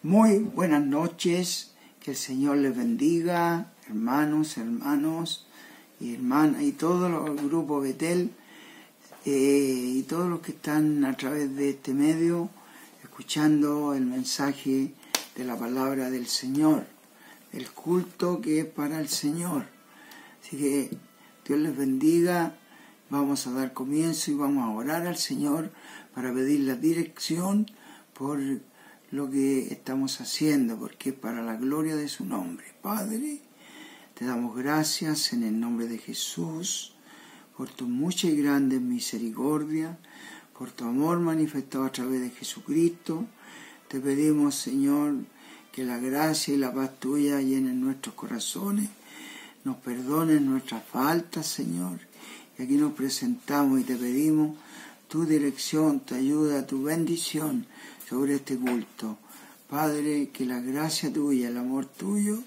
Muy buenas noches, que el Señor les bendiga, hermanos y hermanas, y todos los grupos Betel, y todos los que están a través de este medio, escuchando el mensaje de la palabra del Señor, el culto que es para el Señor. Así que Dios les bendiga. Vamos a dar comienzo y vamos a orar al Señor para pedir la dirección por lo que estamos haciendo, porque es para la gloria de su nombre. Padre, te damos gracias en el nombre de Jesús por tu mucha y grande misericordia, por tu amor manifestado a través de Jesucristo. Te pedimos, Señor, que la gracia y la paz tuya llenen nuestros corazones, nos perdonen nuestras faltas, Señor. Y aquí nos presentamos y te pedimos tu dirección, tu ayuda, tu bendición sobre este culto. Padre, que la gracia tuya, el amor tuyo,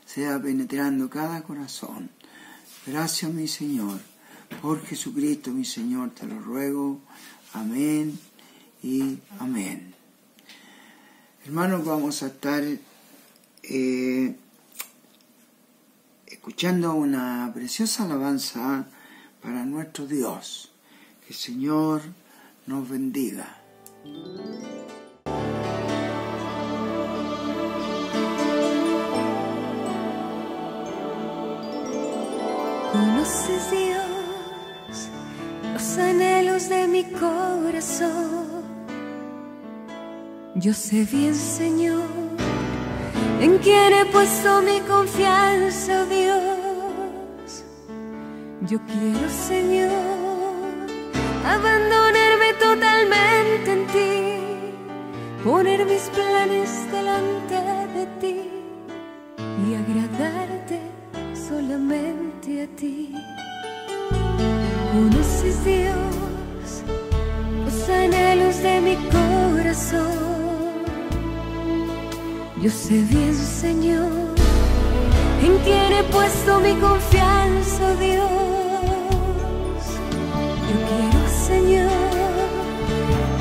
sea penetrando cada corazón. Gracias, mi Señor. Por Jesucristo, mi Señor, te lo ruego. Amén y amén. Hermanos, vamos a estar escuchando una preciosa alabanza para nuestro Dios. Que el Señor nos bendiga. Conoces, Dios, los anhelos de mi corazón. Yo sé bien, Señor, en quién he puesto mi confianza, Dios. Yo quiero, Señor, abandonarme totalmente en ti, poner mis planes delante de ti y agradarte solamente a ti. Conoces, Dios, los anhelos de mi corazón. Yo sé bien, Señor, en quién he puesto mi confianza, Dios. Yo quiero, Señor,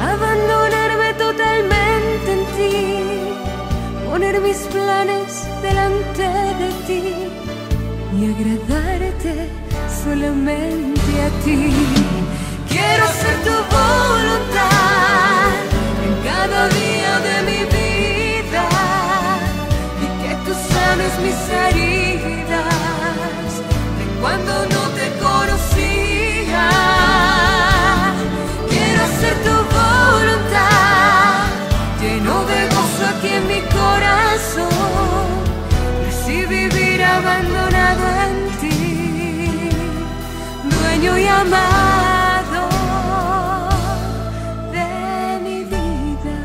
abandonarme totalmente en ti, poner mis planes delante de ti y agradarte solamente a ti. Quiero hacer tu voluntad en cada día de mi vida y que tú sanes mis heridas de cuando no te conocía. Quiero hacer tu voluntad, lleno de gozo aquí en mi corazón, y así vivir abandonado en ti, dueño y amado de mi vida.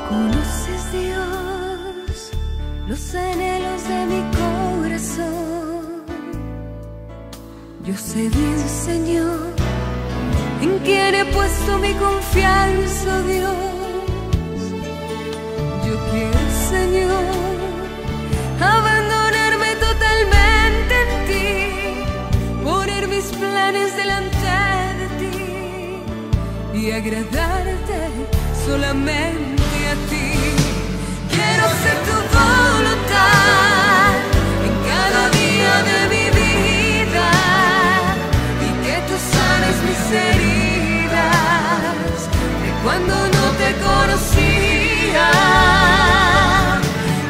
Conoces, Dios, los anhelos de mi corazón. Yo sé bien, Señor, en quién he puesto mi confianza, Dios. Yo quiero, Señor, abandonarme totalmente en ti, poner mis planes delante de ti y agradarte solamente a ti. Quiero hacer tu voluntad en cada día de mi vida y que tú sanes mis heridas de cuando no te conocía.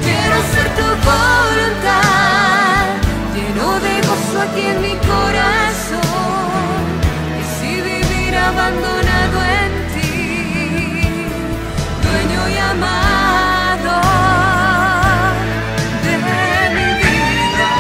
Quiero hacer tu voluntad, lleno de gozo aquí en mi corazón, y así vivir abandonado en ti, dueño y amado de mi vida.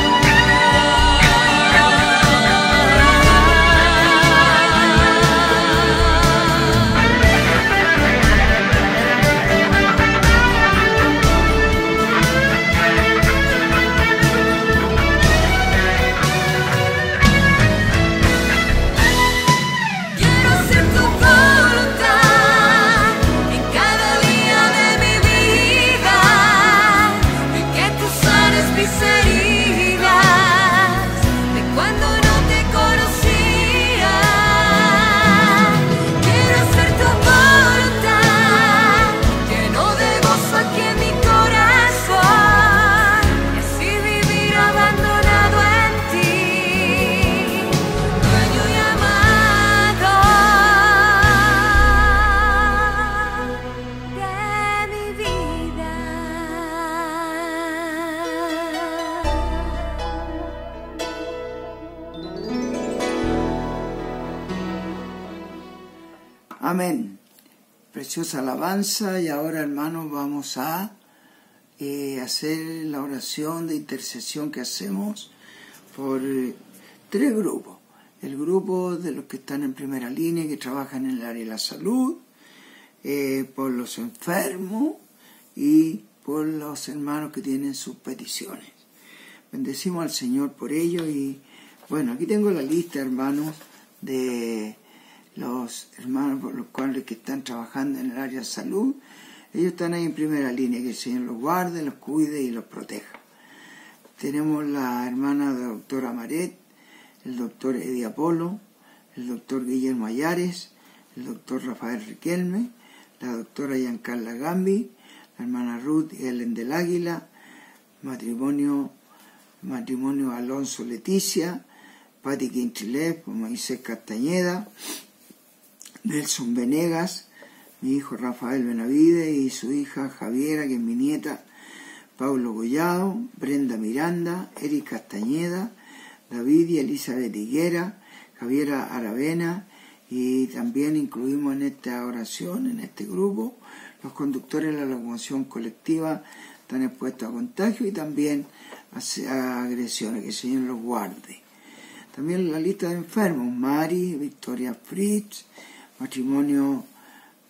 Amén. Preciosa alabanza. Y ahora, hermanos, vamos a hacer la oración de intercesión que hacemos por 3 grupos. El grupo de los que están en primera línea, que trabajan en el área de la salud, por los enfermos y por los hermanos que tienen sus peticiones. Bendecimos al Señor por ello. Y bueno, aquí tengo la lista, hermanos, de los hermanos por los cuales que están trabajando en el área de salud. Ellos están ahí en primera línea, que el Señor los guarde, los cuide y los proteja. Tenemos la hermana de la doctora Maret, el doctor Eddie Apolo, el doctor Guillermo Ayares, el doctor Rafael Riquelme, la doctora Giancarla Gambi, la hermana Ruth y Helen del Águila, matrimonio Alonso Leticia, Pati Quintrilet, Moisés Castañeda, Nelson Venegas, mi hijo Rafael Benavide y su hija Javiera, que es mi nieta, Paulo Collado, Brenda Miranda, Eric Castañeda, David y Elizabeth Higuera, Javiera Aravena, y también incluimos en esta oración, en este grupo, los conductores de la locomoción colectiva están expuestos a contagio y también a agresiones, que el Señor los guarde. También la lista de enfermos: Mari, Victoria Fritz, matrimonio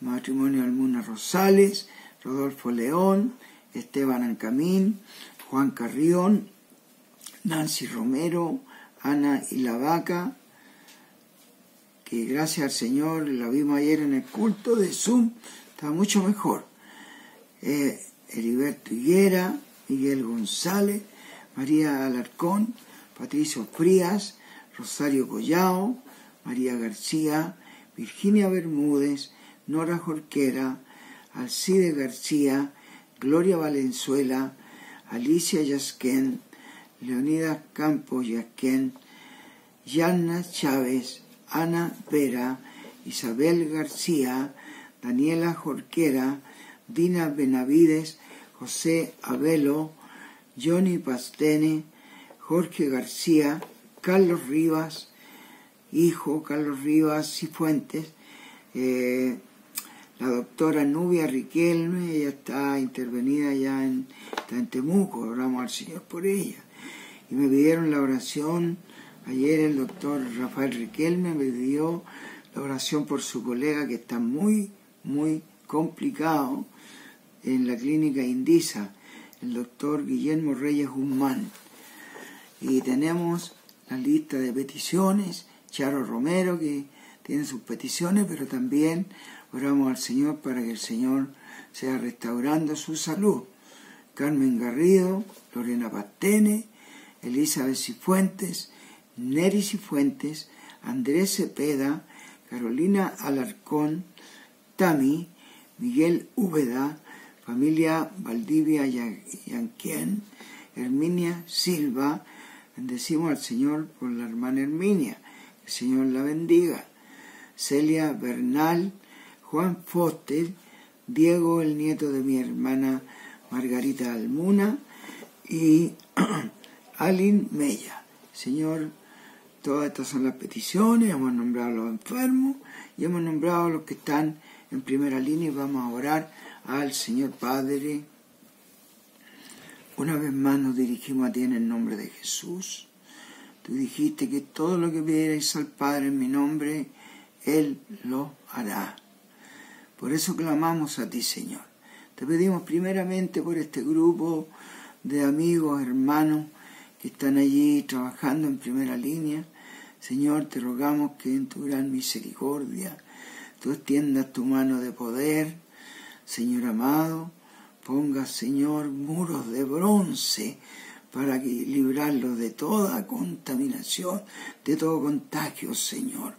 Almuna Rosales, Rodolfo León, Esteban Ancamín, Juan Carrión, Nancy Romero, Ana y la Vaca, que gracias al Señor la vimos ayer en el culto de Zoom, está mucho mejor. Heriberto Higuera, Miguel González, María Alarcón, Patricio Frías, Rosario Collao, María García, Virginia Bermúdez, Nora Jorquera, Alcide García, Gloria Valenzuela, Alicia Yasquén, Leonidas Campos Yasquén, Yanna Chávez, Ana Vera, Isabel García, Daniela Jorquera, Dina Benavides, José Abelo, Johnny Pastene, Jorge García, Carlos Rivas, hijo Carlos Rivas Cifuentes, la doctora Nubia Riquelme, ella está intervenida ya está en Temuco, oramos al Señor por ella. Y me pidieron la oración, ayer el doctor Rafael Riquelme me pidió la oración por su colega que está muy complicado en la clínica Indisa, el doctor Guillermo Reyes Guzmán. Y tenemos la lista de peticiones, Charo Romero, que tiene sus peticiones, pero también oramos al Señor para que el Señor sea restaurando su salud. Carmen Garrido, Lorena Pastene, Elizabeth Cifuentes, Neri Cifuentes, Andrés Cepeda, Carolina Alarcón, Tami, Miguel Úbeda, familia Valdivia Yanquien, Herminia Silva. Bendecimos al Señor por la hermana Herminia, que el Señor la bendiga. Celia Bernal, Juan Foster, Diego, el nieto de mi hermana Margarita Almuna, y Alin Mella. Señor, todas estas son las peticiones. Hemos nombrado a los enfermos y hemos nombrado a los que están en primera línea, y vamos a orar al Señor Padre. Una vez más nos dirigimos a ti en el nombre de Jesús. Tú dijiste que todo lo que pidierais al Padre en mi nombre, Él lo hará. Por eso clamamos a ti, Señor. Te pedimos primeramente por este grupo de amigos, hermanos, que están allí trabajando en primera línea. Señor, te rogamos que en tu gran misericordia tú extiendas tu mano de poder. Señor amado, pongas, Señor, muros de bronce para librarlos de toda contaminación, de todo contagio, Señor.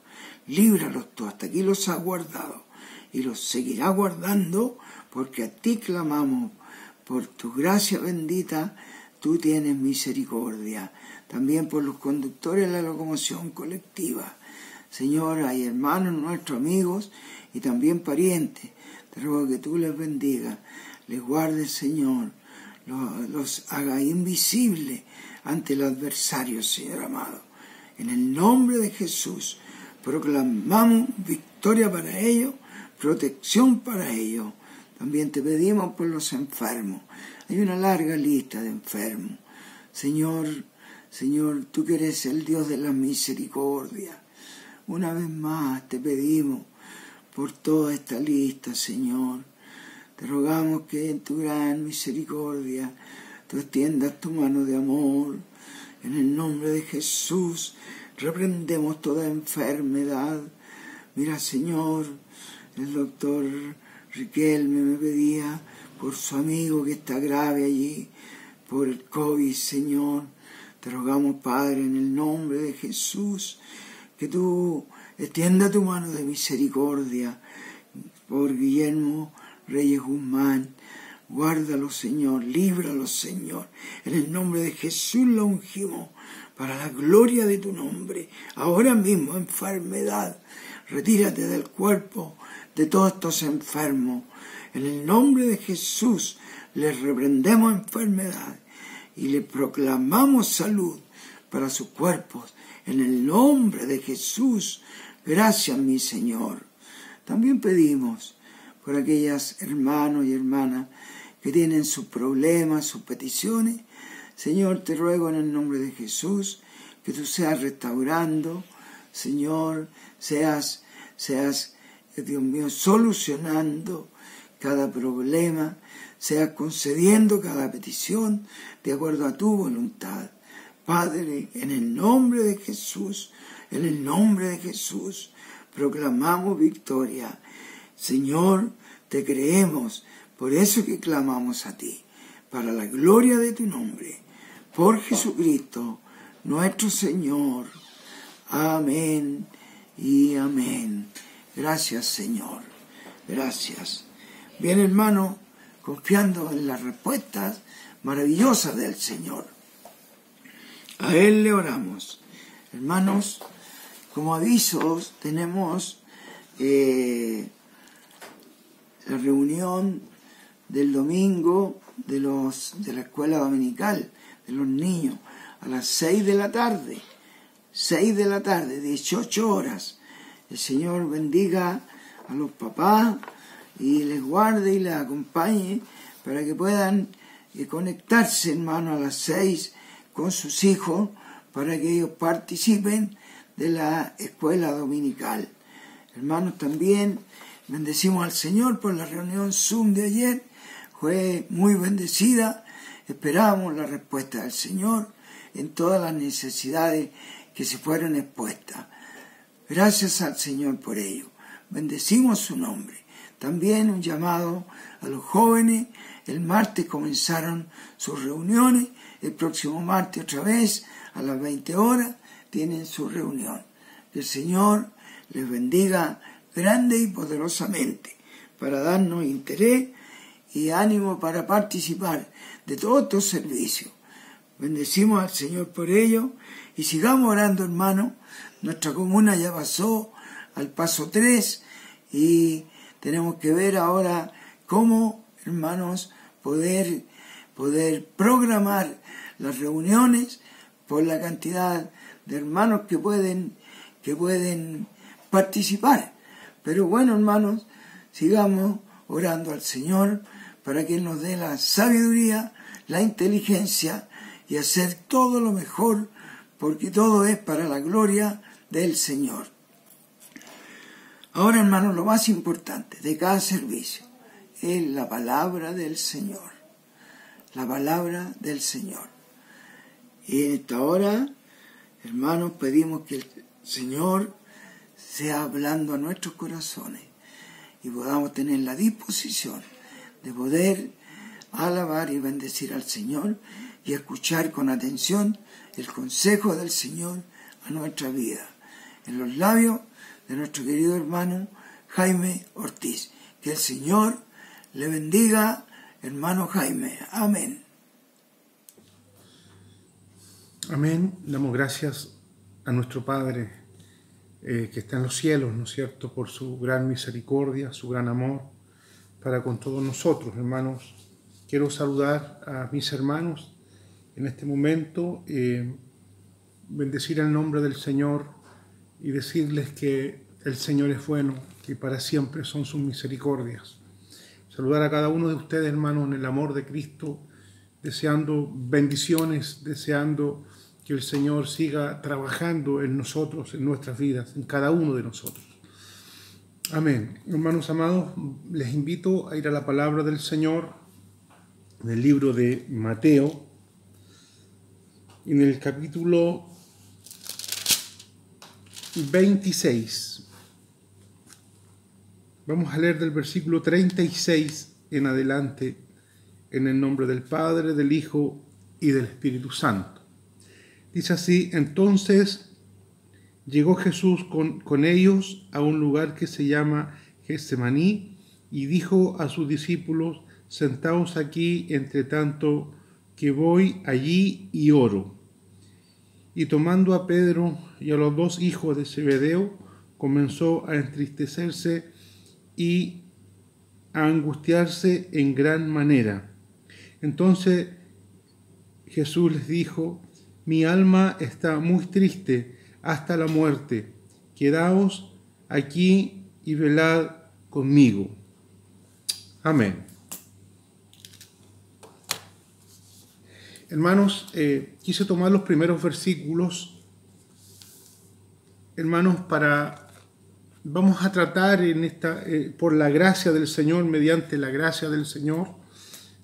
Líbralos tú, hasta aquí los has guardado y los seguirás guardando, porque a ti clamamos. Por tu gracia bendita, tú tienes misericordia. También por los conductores de la locomoción colectiva. Señor, hay hermanos nuestros, amigos y también parientes. Te ruego que tú les bendigas, les guardes, Señor, los haga invisibles ante el adversario, Señor amado. En el nombre de Jesús, proclamamos victoria para ellos, protección para ellos. También te pedimos por los enfermos. Hay una larga lista de enfermos. Señor, tú que eres el Dios de la misericordia. Una vez más te pedimos por toda esta lista, Señor. Te rogamos que en tu gran misericordia tú extiendas tu mano de amor. En el nombre de Jesús reprendemos toda enfermedad. Mira, Señor, el doctor Riquelme me pedía por su amigo que está grave allí, por el COVID, Señor. Te rogamos, Padre, en el nombre de Jesús, que tú extienda tu mano de misericordia por Guillermo Reyes Guzmán. Guárdalo, Señor, líbralo, Señor. En el nombre de Jesús lo ungimos para la gloria de tu nombre. Ahora mismo, enfermedad, retírate del cuerpo de todos estos enfermos. En el nombre de Jesús les reprendemos enfermedad y le proclamamos salud para sus cuerpos. En el nombre de Jesús, gracias, mi Señor. También pedimos por aquellas hermanos y hermanas que tienen sus problemas, sus peticiones. Señor, te ruego en el nombre de Jesús que tú seas restaurando, Señor, seas, Dios mío, solucionando cada problema, seas concediendo cada petición de acuerdo a tu voluntad. Padre, en el nombre de Jesús, proclamamos victoria. Señor, te creemos, por eso que clamamos a ti, para la gloria de tu nombre, por Jesucristo, nuestro Señor. Amén y amén. Gracias, Señor. Gracias. Bien, hermano, confiando en las respuestas maravillosas del Señor. A Él le oramos. Hermanos, como avisos tenemos la reunión del domingo de la escuela dominical de los niños a las 6 de la tarde, 18 horas. El Señor bendiga a los papás y les guarde y les acompañe para que puedan conectarse, hermano, a las 6 con sus hijos para que ellos participen de la escuela dominical. Hermanos, también bendecimos al Señor por la reunión Zoom de ayer. Fue muy bendecida. Esperamos la respuesta del Señor en todas las necesidades que se fueron expuestas. Gracias al Señor por ello. Bendecimos su nombre. También un llamado a los jóvenes. El martes comenzaron sus reuniones. El próximo martes otra vez a las 20 horas tienen su reunión. Que el Señor les bendiga grande y poderosamente para darnos interés y ánimo para participar de todos estos servicios. Bendecimos al Señor por ello y sigamos orando, hermanos. Nuestra comuna ya pasó al paso 3 y tenemos que ver ahora cómo, hermanos, poder programar las reuniones por la cantidad de hermanos que pueden participar. Pero bueno, hermanos, sigamos orando al Señor para que Él nos dé la sabiduría, la inteligencia y hacer todo lo mejor, porque todo es para la gloria del Señor. Ahora, hermanos, lo más importante de cada servicio es la palabra del Señor. La palabra del Señor. Y en esta hora, hermanos, pedimos que el Señor sea hablando a nuestros corazones y podamos tener la disposición de poder alabar y bendecir al Señor y escuchar con atención el consejo del Señor a nuestra vida. En los labios de nuestro querido hermano Jaime Ortiz. Que el Señor le bendiga, hermano Jaime. Amén. Amén. Damos gracias a nuestro Padre que está en los cielos, ¿no es cierto?, por su gran misericordia, su gran amor para con todos nosotros, hermanos. Quiero saludar a mis hermanos en este momento, bendecir el nombre del Señor y decirles que el Señor es bueno, que para siempre son sus misericordias. Saludar a cada uno de ustedes, hermanos, en el amor de Cristo, deseando bendiciones, deseando que el Señor siga trabajando en nosotros, en nuestras vidas, en cada uno de nosotros. Amén. Hermanos amados, les invito a ir a la palabra del Señor en el libro de Mateo, en el capítulo 26. Vamos a leer del versículo 36 en adelante, en el nombre del Padre, del Hijo y del Espíritu Santo. Dice así: entonces llegó Jesús con ellos a un lugar que se llama Getsemaní y dijo a sus discípulos: sentaos aquí entre tanto que voy allí y oro. Y tomando a Pedro y a los dos hijos de Zebedeo, comenzó a entristecerse y a angustiarse en gran manera. Entonces Jesús les dijo: mi alma está muy triste hasta la muerte. Quedaos aquí y velad conmigo. Amén. Hermanos, quise tomar los primeros versículos, hermanos, vamos a tratar en esta, por la gracia del Señor, mediante la gracia del Señor,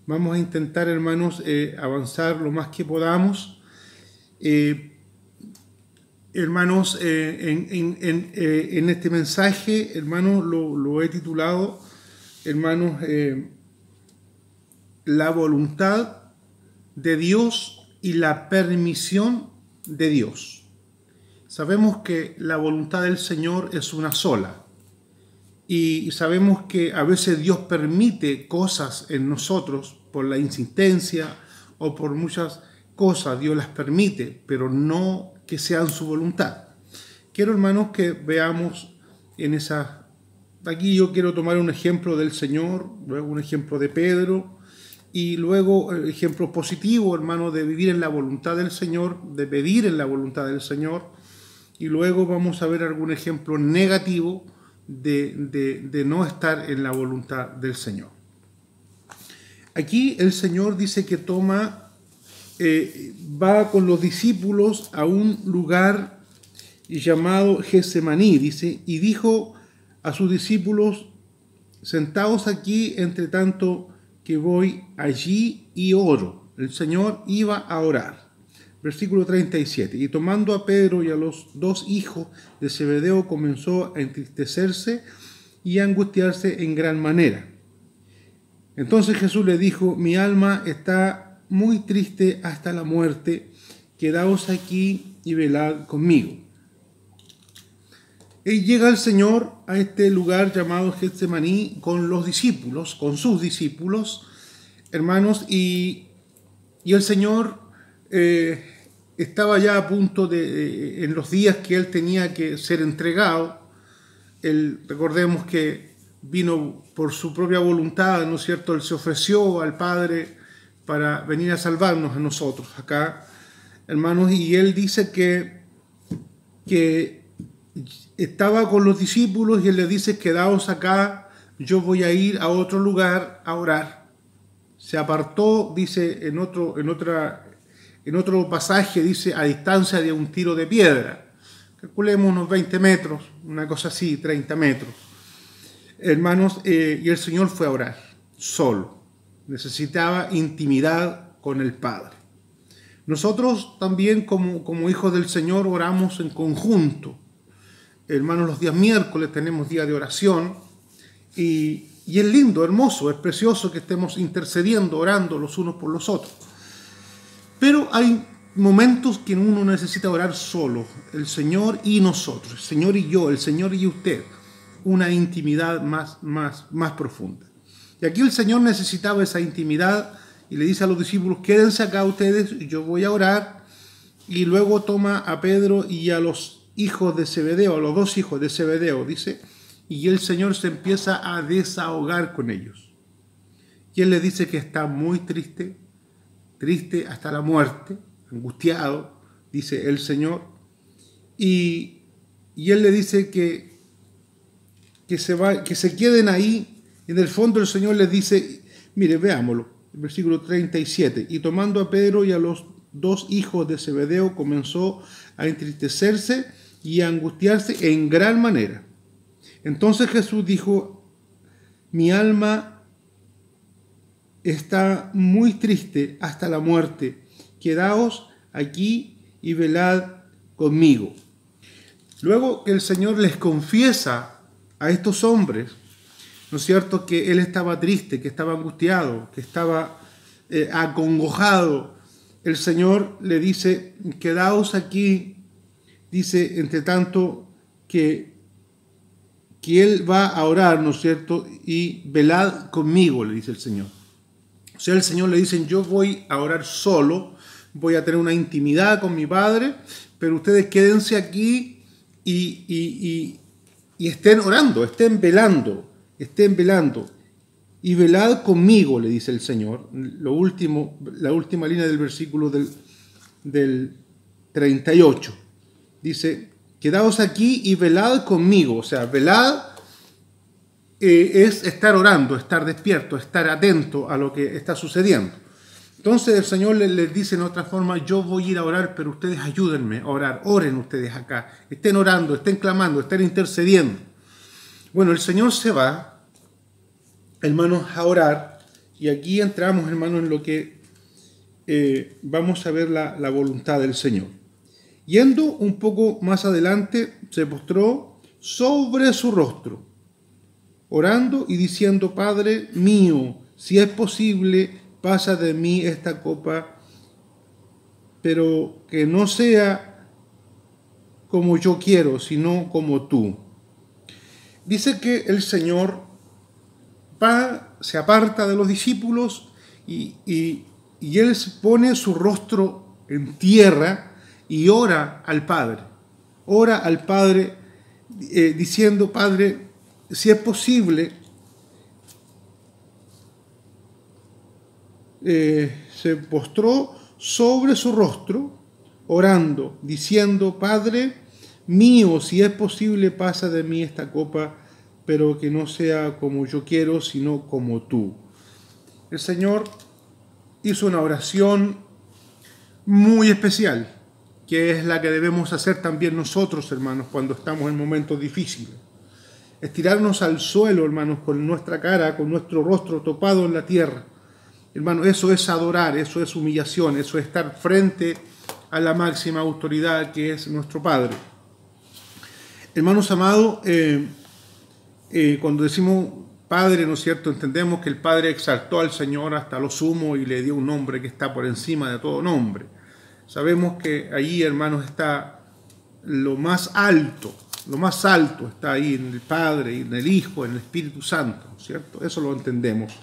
vamos a intentar, hermanos, avanzar lo más que podamos. Hermanos, en este mensaje, hermanos, lo he titulado, hermanos, la voluntad de Dios y la permisión de Dios. Sabemos que la voluntad del Señor es una sola y sabemos que a veces Dios permite cosas en nosotros por la insistencia o por muchas cosas. Dios las permite, pero no que sean su voluntad. Quiero, hermanos, que veamos en esa... Aquí yo quiero tomar un ejemplo del Señor, luego un ejemplo de Pedro, y luego el ejemplo positivo, hermano, de vivir en la voluntad del Señor, de pedir en la voluntad del Señor. Y luego vamos a ver algún ejemplo negativo de no estar en la voluntad del Señor. Aquí el Señor dice que va con los discípulos a un lugar llamado Getsemaní, dice, y dijo a sus discípulos: sentaos aquí entre tanto que voy allí y oro. El Señor iba a orar. Versículo 37. Y tomando a Pedro y a los dos hijos de Zebedeo, comenzó a entristecerse y a angustiarse en gran manera. Entonces Jesús le dijo: mi alma está muy triste hasta la muerte. Quedaos aquí y velad conmigo. Y llega el Señor a este lugar llamado Getsemaní con los discípulos, con sus discípulos, hermanos, y el Señor estaba ya a punto en los días que Él tenía que ser entregado. Recordemos que vino por su propia voluntad, ¿no es cierto? Él se ofreció al Padre para venir a salvarnos a nosotros acá, hermanos, y Él dice que estaba con los discípulos y Él les dice: quedaos acá, yo voy a ir a otro lugar a orar. Se apartó, dice en otro pasaje, dice, a distancia de un tiro de piedra. Calculemos unos 20 metros, una cosa así, 30 metros. Hermanos, y el Señor fue a orar, solo. Necesitaba intimidad con el Padre. Nosotros también, como hijos del Señor, oramos en conjunto. Hermanos, los días miércoles tenemos día de oración y es lindo, hermoso, es precioso que estemos intercediendo, orando los unos por los otros. Pero hay momentos que uno necesita orar solo, el Señor y nosotros, el Señor y yo, el Señor y usted, una intimidad más profunda. Y aquí el Señor necesitaba esa intimidad y le dice a los discípulos: quédense acá ustedes, yo voy a orar. Y luego toma a Pedro y a los hijos de Zebedeo, a los dos hijos de Zebedeo, dice, y el Señor se empieza a desahogar con ellos. Y Él les dice que está muy triste hasta la muerte, angustiado, dice el Señor, y él le dice que se queden ahí. En el fondo el Señor les dice, mire, veámoslo, el versículo 37, y tomando a Pedro y a los 2 hijos de Zebedeo, comenzó a entristecerse y a angustiarse en gran manera. Entonces Jesús dijo, mi alma está muy triste hasta la muerte, quedaos aquí y velad conmigo. Luego que el Señor les confiesa a estos hombres, ¿no es cierto?, que Él estaba triste, que estaba angustiado, que estaba acongojado, el Señor le dice, quedaos aquí, dice, entre tanto que Él va a orar, ¿no es cierto?, y velad conmigo, le dice el Señor. O sea, el Señor le dice, yo voy a orar solo, voy a tener una intimidad con mi Padre, pero ustedes quédense aquí y estén orando, estén velando, y velad conmigo, le dice el Señor. La última línea del versículo del 38. Dice, quedaos aquí y velad conmigo. O sea, velad es estar orando, estar despierto, estar atento a lo que está sucediendo. Entonces el Señor les dice en otra forma, yo voy a ir a orar, pero ustedes ayúdenme a orar, oren ustedes acá, estén orando, estén clamando, estén intercediendo. Bueno, el Señor se va, hermanos, a orar, y aquí entramos, hermanos, en lo que vamos a ver la voluntad del Señor. Yendo un poco más adelante, se postró sobre su rostro, orando y diciendo, Padre mío, si es posible, pasa de mí esta copa, pero que no sea como yo quiero, sino como tú. Dice que el Señor se aparta de los discípulos y Él pone su rostro en tierra y ora al Padre. Ora al Padre diciendo, Padre, si es posible, se postró sobre su rostro, orando, diciendo, Padre mío, si es posible, pasa de mí esta copa, pero que no sea como yo quiero, sino como tú. El Señor hizo una oración muy especial, que es la que debemos hacer también nosotros, hermanos, cuando estamos en momentos difíciles. Estirarnos al suelo, hermanos, con nuestra cara, con nuestro rostro topado en la tierra. Hermano, eso es adorar, eso es humillación, eso es estar frente a la máxima autoridad que es nuestro Padre. Hermanos amados, cuando decimos Padre, ¿no es cierto?, entendemos que el Padre exaltó al Señor hasta lo sumo y le dio un nombre que está por encima de todo nombre. Sabemos que allí, hermanos, está lo más alto está ahí en el Padre, en el Hijo, en el Espíritu Santo, ¿no es cierto? Eso lo entendemos.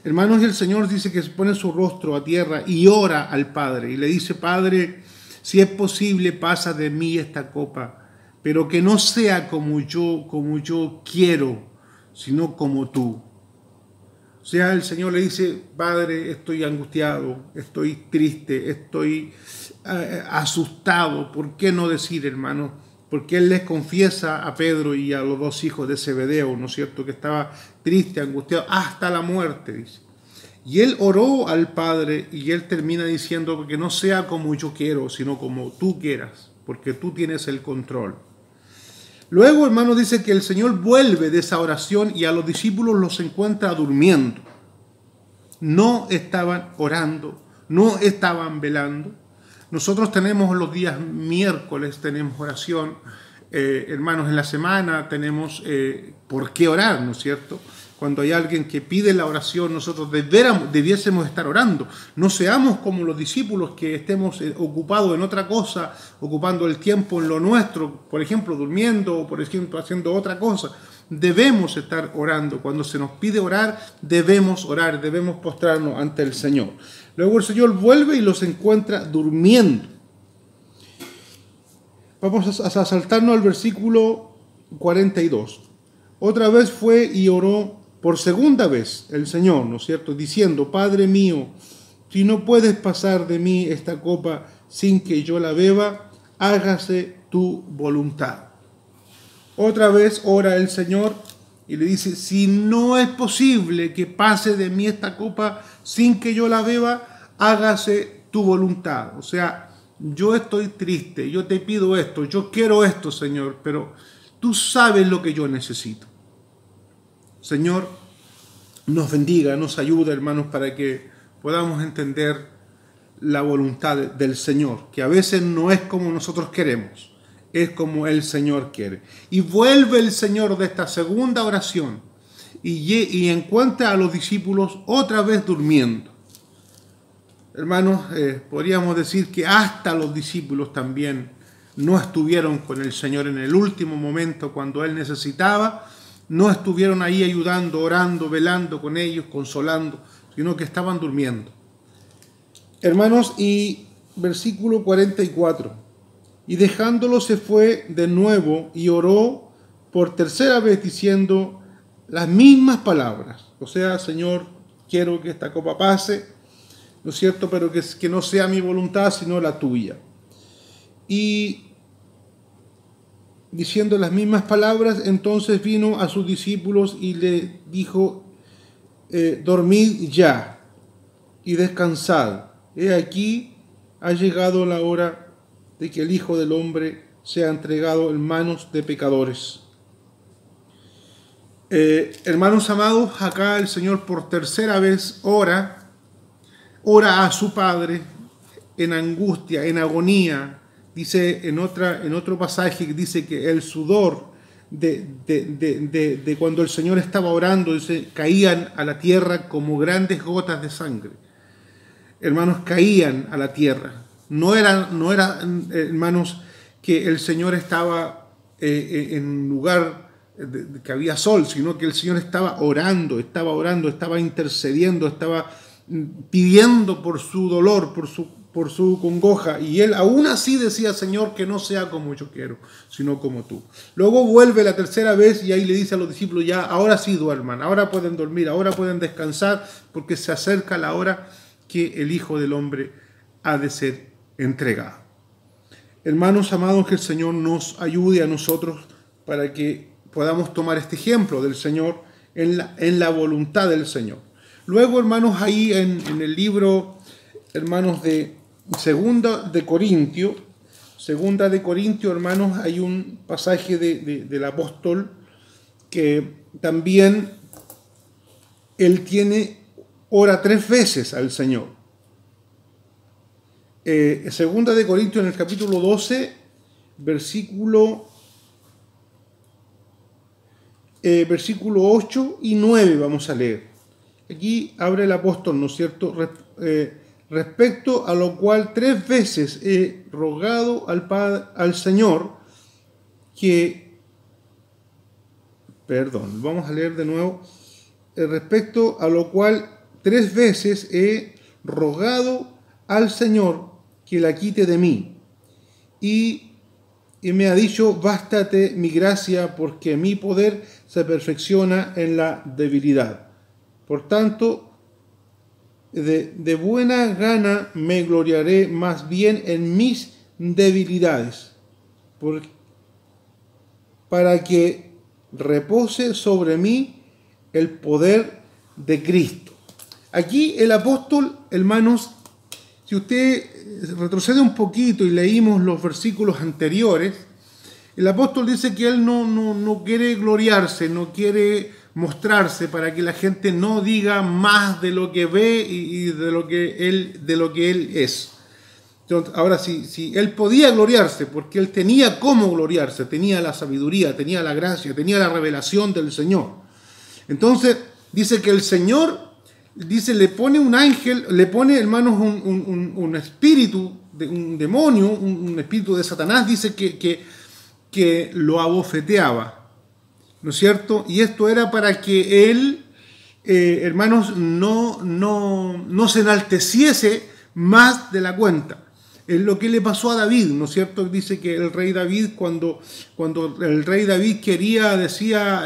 Hermanos, y el Señor dice que se pone su rostro a tierra y ora al Padre y le dice, Padre, si es posible, pasa de mí esta copa, pero que no sea como yo quiero, sino como tú. O sea, el Señor le dice, Padre, estoy angustiado, estoy triste, estoy asustado. ¿Por qué no decir, hermano? Porque Él les confiesa a Pedro y a los 2 hijos de Zebedeo, ¿no es cierto?, que estaba triste, angustiado, hasta la muerte, dice. Y Él oró al Padre y Él termina diciendo que no sea como yo quiero, sino como tú quieras, porque tú tienes el control. Luego, hermanos, dice que el Señor vuelve de esa oración y a los discípulos los encuentra durmiendo. No estaban orando, no estaban velando. Nosotros tenemos los días miércoles, tenemos oración, hermanos, en la semana tenemos por qué orar, ¿no es cierto? Cuando hay alguien que pide la oración, nosotros debiésemos estar orando. No seamos como los discípulos que estemos ocupados en otra cosa, ocupando el tiempo en lo nuestro, por ejemplo, durmiendo o por ejemplo haciendo otra cosa. Debemos estar orando. Cuando se nos pide orar, debemos orar, debemos postrarnos ante el Señor. Luego el Señor vuelve y los encuentra durmiendo. Vamos a saltarnos al versículo 42. Otra vez fue y oró por segunda vez el Señor, ¿no es cierto?, diciendo, Padre mío, si no puedes pasar de mí esta copa sin que yo la beba, hágase tu voluntad. Otra vez ora el Señor y le dice, si no es posible que pase de mí esta copa sin que yo la beba, hágase tu voluntad. O sea, yo estoy triste, yo te pido esto, yo quiero esto, Señor, pero tú sabes lo que yo necesito. Señor, nos bendiga, nos ayuda, hermanos, para que podamos entender la voluntad del Señor, que a veces no es como nosotros queremos, es como el Señor quiere. Y vuelve el Señor de esta segunda oración y encuentra a los discípulos otra vez durmiendo. Hermanos, podríamos decir que hasta los discípulos también no estuvieron con el Señor en el último momento cuando Él necesitaba, no estuvieron ahí ayudando, orando, velando con ellos, consolando, sino que estaban durmiendo. Hermanos, y versículo 44, y dejándolo se fue de nuevo y oró por tercera vez diciendo las mismas palabras. O sea, Señor, quiero que esta copa pase, ¿no es cierto? Pero que no sea mi voluntad, sino la tuya. Y diciendo las mismas palabras, entonces vino a sus discípulos y le dijo, dormid ya y descansad. He aquí, ha llegado la hora de que el Hijo del Hombre sea entregado en manos de pecadores. Hermanos amados, acá el Señor por tercera vez ora a su Padre en angustia, en agonía. Dice en otro pasaje, dice que el sudor de cuando el Señor estaba orando, dice, caían a la tierra como grandes gotas de sangre. Hermanos, caían a la tierra. No era, hermanos, que el Señor estaba en un lugar que había sol, sino que el Señor estaba orando, estaba intercediendo, estaba pidiendo por su dolor, por su congoja, y él aún así decía, Señor, que no sea como yo quiero, sino como tú. Luego vuelve la tercera vez y ahí le dice a los discípulos, ya, ahora sí duerman, ahora pueden dormir, ahora pueden descansar, porque se acerca la hora que el Hijo del Hombre ha de ser entregado. Hermanos amados, que el Señor nos ayude a nosotros para que podamos tomar este ejemplo del Señor en la voluntad del Señor. Luego, hermanos, ahí en el libro, hermanos, de Segunda de Corintios, hermanos, hay un pasaje del apóstol que también él ora 3 veces al Señor. Segunda de Corintios, en el capítulo 12, versículo 8 y 9 vamos a leer. Aquí abre el apóstol, ¿no es cierto? Respecto a lo cual 3 veces he rogado al Señor vamos a leer de nuevo. Respecto a lo cual 3 veces he rogado al Señor que la quite de mí. Y me ha dicho, bástate mi gracia, porque mi poder se perfecciona en la debilidad. Por tanto, de buena gana me gloriaré más bien en mis debilidades, para que repose sobre mí el poder de Cristo. Aquí el apóstol, hermanos, si usted retrocede un poquito y leímos los versículos anteriores, el apóstol dice que él no quiere gloriarse, no quiere mostrarse para que la gente no diga más de lo que ve y de lo que él es. Entonces, ahora, si él podía gloriarse, porque él tenía cómo gloriarse, tenía la sabiduría, tenía la gracia, tenía la revelación del Señor. Entonces, dice que el Señor, le pone un ángel, le pone, hermanos, un espíritu, un demonio, un espíritu de Satanás, dice que lo abofeteaba, ¿no es cierto? Y esto era para que él, hermanos, no se enalteciese más de la cuenta. Es lo que le pasó a David, ¿no es cierto? Dice que el rey David, cuando el rey David decía,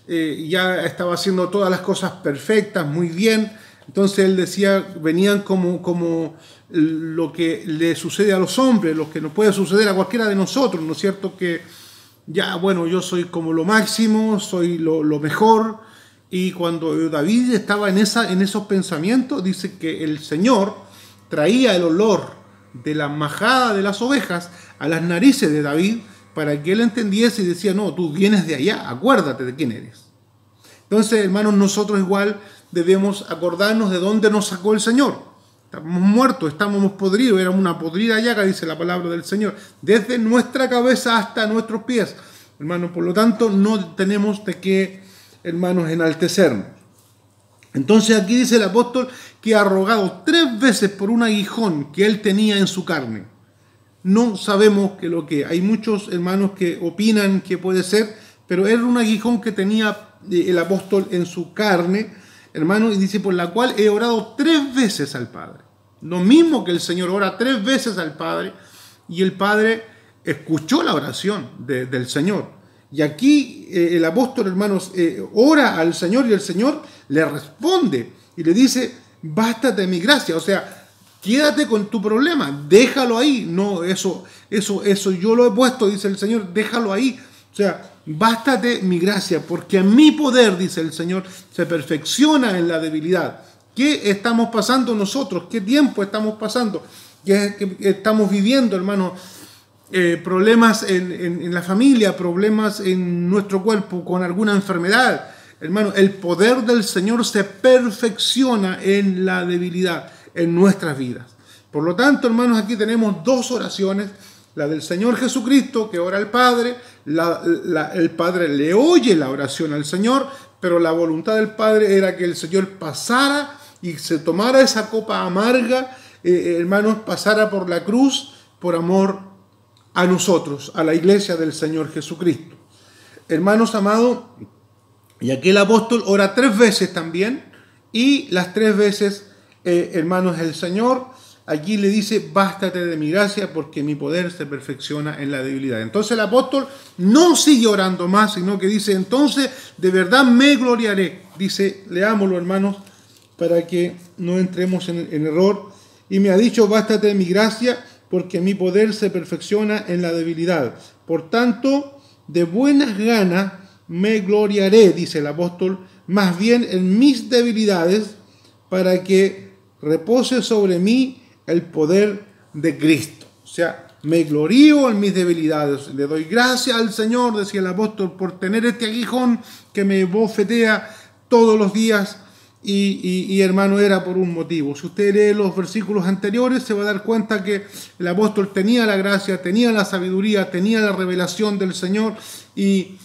ya estaba haciendo todas las cosas perfectas, muy bien, entonces él decía, venían como lo que le sucede a los hombres, lo que nos puede suceder a cualquiera de nosotros, ¿no es cierto? Que ya, bueno, yo soy como lo máximo, soy lo mejor. Y cuando David estaba en esos pensamientos, dice que el Señor traía el olor de la majada de las ovejas a las narices de David para que él entendiese y decía, no, tú vienes de allá, acuérdate de quién eres. Entonces, hermanos, nosotros igual debemos acordarnos de dónde nos sacó el Señor. Estamos muertos, estábamos podridos, éramos una podrida llaga, dice la palabra del Señor, desde nuestra cabeza hasta nuestros pies. Hermanos, por lo tanto, no tenemos de qué, hermanos, enaltecernos. Entonces aquí dice el apóstol que ha rogado 3 veces por un aguijón que él tenía en su carne. No sabemos qué lo que. Hay muchos hermanos que opinan que puede ser, pero era un aguijón que tenía el apóstol en su carne, hermano, y dice, por la cual he orado 3 veces al Padre. Lo mismo que el Señor ora 3 veces al Padre, y el Padre escuchó la oración del Señor. Y aquí el apóstol, hermanos, ora al Señor y el Señor le responde y le dice, bástate mi gracia. O sea, quédate con tu problema, déjalo ahí. No, eso yo lo he puesto, dice el Señor, déjalo ahí. O sea, bástate mi gracia, porque mi poder, dice el Señor, se perfecciona en la debilidad. ¿Qué estamos pasando nosotros? ¿Qué tiempo estamos pasando? ¿Qué estamos viviendo, hermanos? Problemas en la familia, problemas en nuestro cuerpo con alguna enfermedad. Hermano, el poder del Señor se perfecciona en la debilidad, en nuestras vidas. Por lo tanto, hermanos, aquí tenemos 2 oraciones. La del Señor Jesucristo, que ora al Padre. El Padre le oye la oración al Señor, pero la voluntad del Padre era que el Señor pasara y se tomara esa copa amarga, hermanos, pasara por la cruz por amor a nosotros, a la iglesia del Señor Jesucristo. Hermanos amados, y aquí el apóstol ora 3 veces también, y las 3 veces, hermanos, el Señor aquí le dice, bástate de mi gracia, porque mi poder se perfecciona en la debilidad. Entonces el apóstol no sigue orando más, sino que dice, entonces de verdad me gloriaré. Dice, leámoslo, hermanos, para que no entremos en error. Y me ha dicho, bástate de mi gracia, porque mi poder se perfecciona en la debilidad. Por tanto, de buenas ganas me gloriaré, dice el apóstol, más bien en mis debilidades, para que repose sobre mí el poder de Cristo. O sea, me glorío en mis debilidades. Le doy gracias al Señor, decía el apóstol, por tener este aguijón que me bofetea todos los días. Y hermano, era por un motivo. Si usted lee los versículos anteriores, se va a dar cuenta que el apóstol tenía la gracia, tenía la sabiduría, tenía la revelación del Señor, y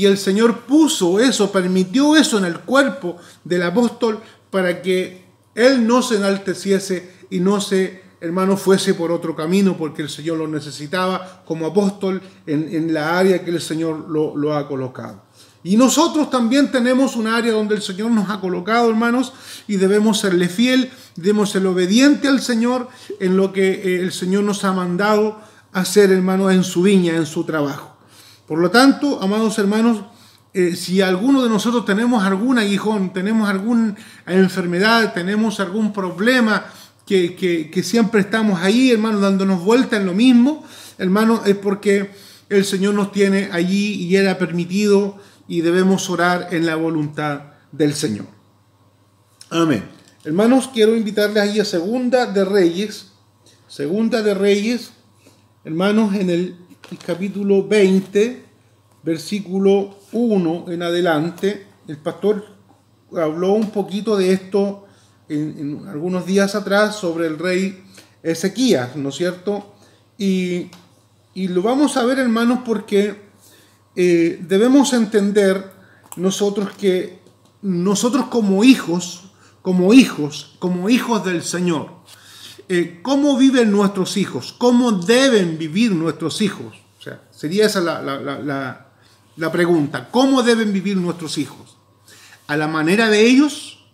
el Señor puso eso, permitió eso en el cuerpo del apóstol para que él no se enalteciese y no se, hermano, fuese por otro camino, porque el Señor lo necesitaba como apóstol en la área que el Señor lo ha colocado. Y nosotros también tenemos un área donde el Señor nos ha colocado, hermanos, y debemos serle fiel, debemos ser obediente al Señor en lo que el Señor nos ha mandado hacer, hermanos, en su viña, en su trabajo. Por lo tanto, amados hermanos, si alguno de nosotros tenemos algún aguijón, tenemos alguna enfermedad, tenemos algún problema que siempre estamos ahí, hermanos, dándonos vuelta en lo mismo, hermanos, es porque el Señor nos tiene allí y Él ha permitido, y debemos orar en la voluntad del Señor. Amén. Hermanos, quiero invitarles ahí a Segunda de Reyes, hermanos, en el capítulo 20, versículo 1 en adelante. El pastor habló un poquito de esto en algunos días atrás sobre el rey Ezequías, ¿no es cierto? Y lo vamos a ver, hermanos, porque debemos entender nosotros que nosotros como hijos del Señor, ¿cómo viven nuestros hijos? ¿Cómo deben vivir nuestros hijos? O sea, sería esa la pregunta. ¿Cómo deben vivir nuestros hijos? ¿A la manera de ellos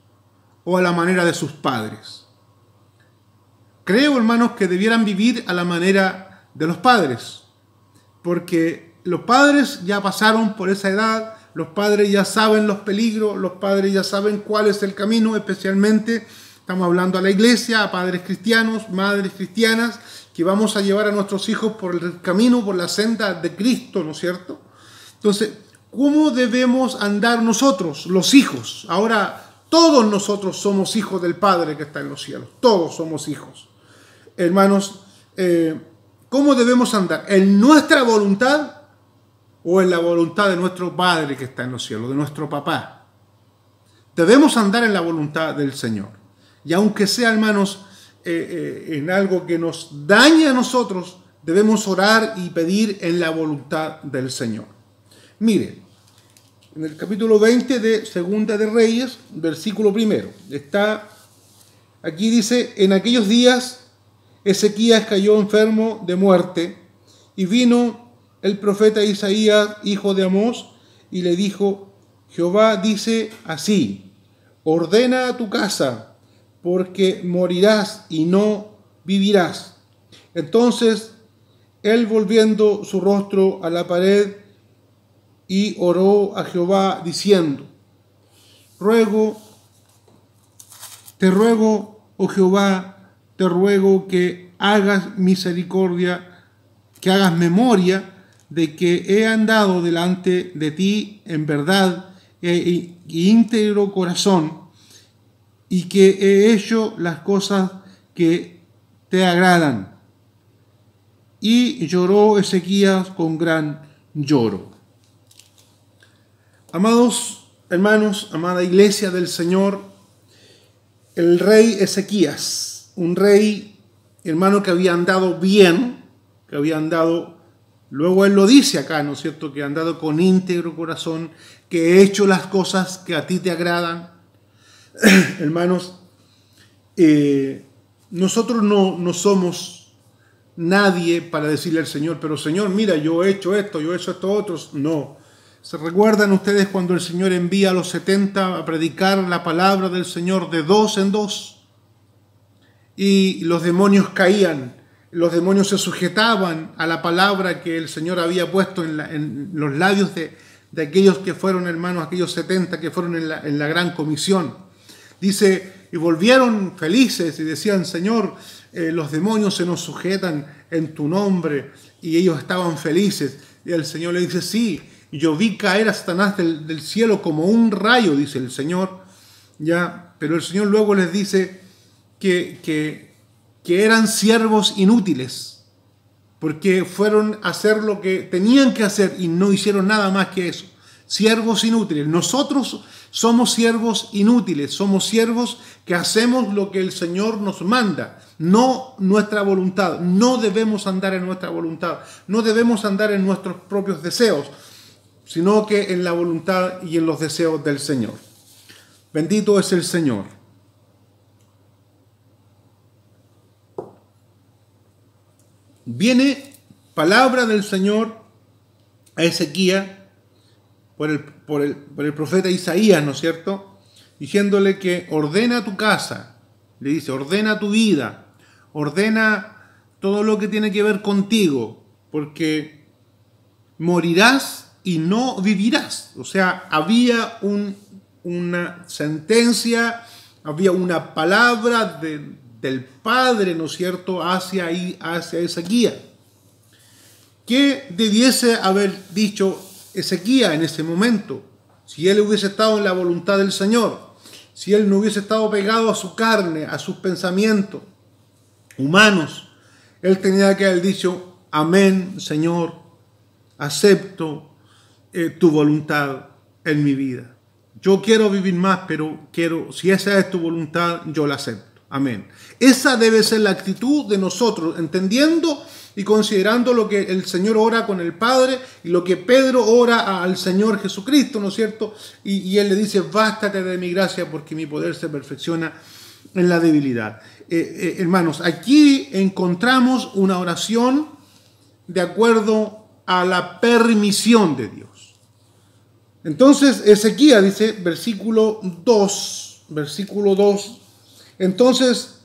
o a la manera de sus padres? Creo, hermanos, que debieran vivir a la manera de los padres, porque los padres ya pasaron por esa edad, los padres ya saben los peligros, los padres ya saben cuál es el camino, especialmente estamos hablando a la iglesia, a padres cristianos, madres cristianas, que vamos a llevar a nuestros hijos por el camino, por la senda de Cristo, ¿no es cierto? Entonces, ¿cómo debemos andar nosotros, los hijos? Ahora, todos nosotros somos hijos del Padre que está en los cielos. Todos somos hijos. Hermanos, ¿cómo debemos andar? ¿En nuestra voluntad o en la voluntad de nuestro Padre que está en los cielos, de nuestro papá? Debemos andar en la voluntad del Señor. Y aunque sea, hermanos, en algo que nos dañe a nosotros, debemos orar y pedir en la voluntad del Señor. Mire, en el capítulo 20 de Segunda de Reyes, versículo 1, aquí dice: en aquellos días Ezequías cayó enfermo de muerte, y vino el profeta Isaías, hijo de Amós, y le dijo: Jehová dice así: ordena tu casa, porque morirás y no vivirás. Entonces él, volviendo su rostro a la pared, y oró a Jehová diciendo: te ruego, oh Jehová, te ruego que hagas misericordia, que hagas memoria de que he andado delante de ti en verdad e íntegro corazón, y que he hecho las cosas que te agradan. Y lloró Ezequías con gran lloro. Amados hermanos, amada iglesia del Señor, el rey Ezequías, un rey, hermano, que había andado bien, que había andado, luego él lo dice acá, ¿no es cierto?, que ha andado con íntegro corazón, que he hecho las cosas que a ti te agradan. Hermanos, nosotros no somos nadie para decirle al Señor: pero Señor, mira, yo he hecho esto otro. No. ¿Se recuerdan ustedes cuando el Señor envía a los 70 a predicar la palabra del Señor de 2 en 2? Y los demonios caían, los demonios se sujetaban a la palabra que el Señor había puesto en los labios de aquellos que fueron, hermanos, aquellos 70 que fueron en la gran comisión. Dice: y volvieron felices y decían: Señor, los demonios se nos sujetan en tu nombre. Y ellos estaban felices. Y el Señor le dice: sí, yo vi caer a Satanás del cielo como un rayo, dice el Señor. Ya, pero el Señor luego les dice que eran siervos inútiles, porque fueron a hacer lo que tenían que hacer y no hicieron nada más que eso. Siervos inútiles. Nosotros somos siervos inútiles, somos siervos que hacemos lo que el Señor nos manda, no nuestra voluntad. No debemos andar en nuestra voluntad, no debemos andar en nuestros propios deseos, sino que en la voluntad y en los deseos del Señor. Bendito es el Señor. Viene palabra del Señor a Ezequías por el profeta Isaías, ¿no es cierto?, diciéndole que ordena tu casa, le dice: ordena tu vida, ordena todo lo que tiene que ver contigo, porque morirás y no vivirás. O sea, había una sentencia, había una palabra del Padre, ¿no es cierto?, hacia Ezequías. ¿Qué debiese haber dicho Ezequías en ese momento? Si él hubiese estado en la voluntad del Señor, si él no hubiese estado pegado a su carne, a sus pensamientos humanos, él tenía que haber dicho: amén, Señor, acepto tu voluntad en mi vida. Yo quiero vivir más, pero si esa es tu voluntad, yo la acepto. Amén. Esa debe ser la actitud de nosotros, entendiendo y considerando lo que el Señor ora con el Padre y lo que Pedro ora al Señor Jesucristo, ¿no es cierto? Y él le dice: bástate de mi gracia, porque mi poder se perfecciona en la debilidad. Hermanos, aquí encontramos una oración de acuerdo a la permisión de Dios. Entonces Ezequías dice, versículo 2, entonces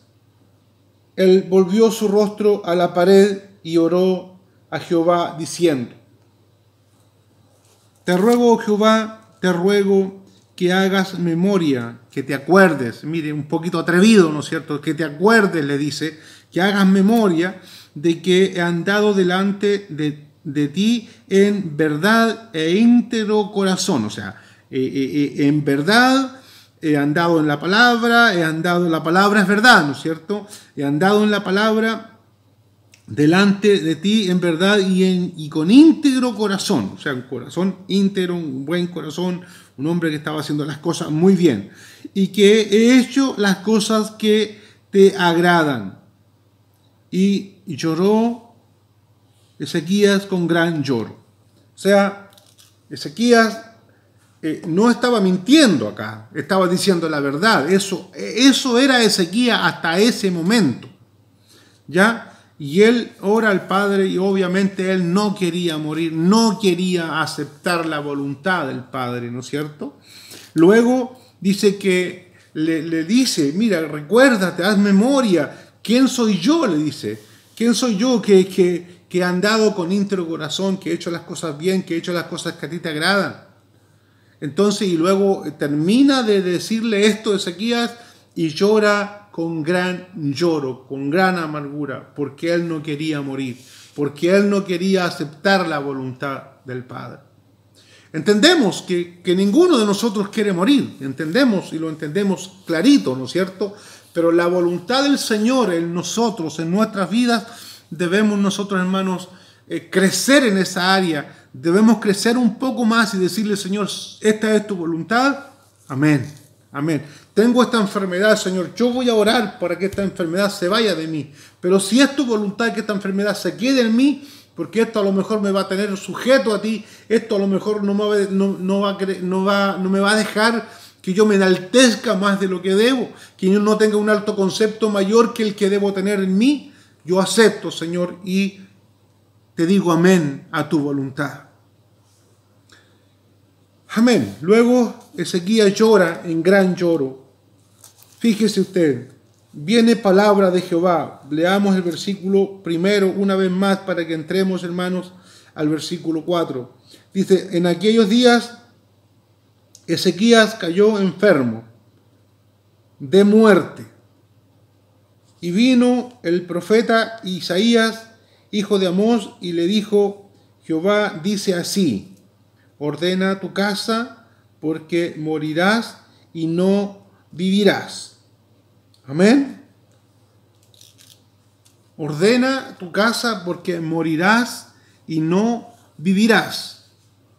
él volvió su rostro a la pared y oró a Jehová diciendo: te ruego, Jehová, te ruego que hagas memoria, que te acuerdes. Mire, un poquito atrevido, ¿no es cierto? Que te acuerdes, le dice, que hagas memoria de que he andado delante de ti en verdad e íntegro corazón. O sea, en verdad he andado en la palabra, la palabra es verdad, ¿no es cierto? He andado en la palabra delante de ti en verdad y con íntegro corazón. O sea, un corazón íntegro, un buen corazón, un hombre que estaba haciendo las cosas muy bien. Y que he hecho las cosas que te agradan. Y lloró Ezequías con gran lloro. O sea, Ezequías no estaba mintiendo acá, estaba diciendo la verdad. Eso era Ezequías hasta ese momento. ¿Ya? Y él ora al Padre y obviamente él no quería morir, no quería aceptar la voluntad del Padre, ¿no es cierto? Luego dice que le dice, mira, recuérdate, haz memoria, ¿quién soy yo? Le dice, ¿quién soy yo que he andado con íntegro corazón, que he hecho las cosas bien, que he hecho las cosas que a ti te agradan? Entonces, y luego termina de decirle esto a Ezequías y llora con gran lloro, con gran amargura, porque él no quería morir, porque él no quería aceptar la voluntad del Padre. Entendemos que ninguno de nosotros quiere morir, entendemos y lo entendemos clarito, ¿no es cierto? Pero la voluntad del Señor en nosotros, en nuestras vidas, debemos nosotros, hermanos, crecer en esa área, debemos crecer un poco más y decirle, Señor, esta es tu voluntad, amén, amén. Tengo esta enfermedad, Señor, yo voy a orar para que esta enfermedad se vaya de mí, pero si es tu voluntad que esta enfermedad se quede en mí, porque esto a lo mejor me va a tener sujeto a ti, esto a lo mejor no me va a dejar que yo me enaltezca más de lo que debo, que yo no tenga un alto concepto mayor que el que debo tener en mí, yo acepto, Señor, y te digo amén a tu voluntad. Amén. Luego Ezequías llora en gran lloro. Fíjese usted, viene palabra de Jehová. Leamos el versículo primero una vez más para que entremos, hermanos, al versículo 4. Dice, en aquellos días Ezequías cayó enfermo de muerte. Y vino el profeta Isaías, hijo de Amós, y le dijo, Jehová dice así, ordena tu casa porque morirás y no vivirás. Amén. Ordena tu casa porque morirás y no vivirás.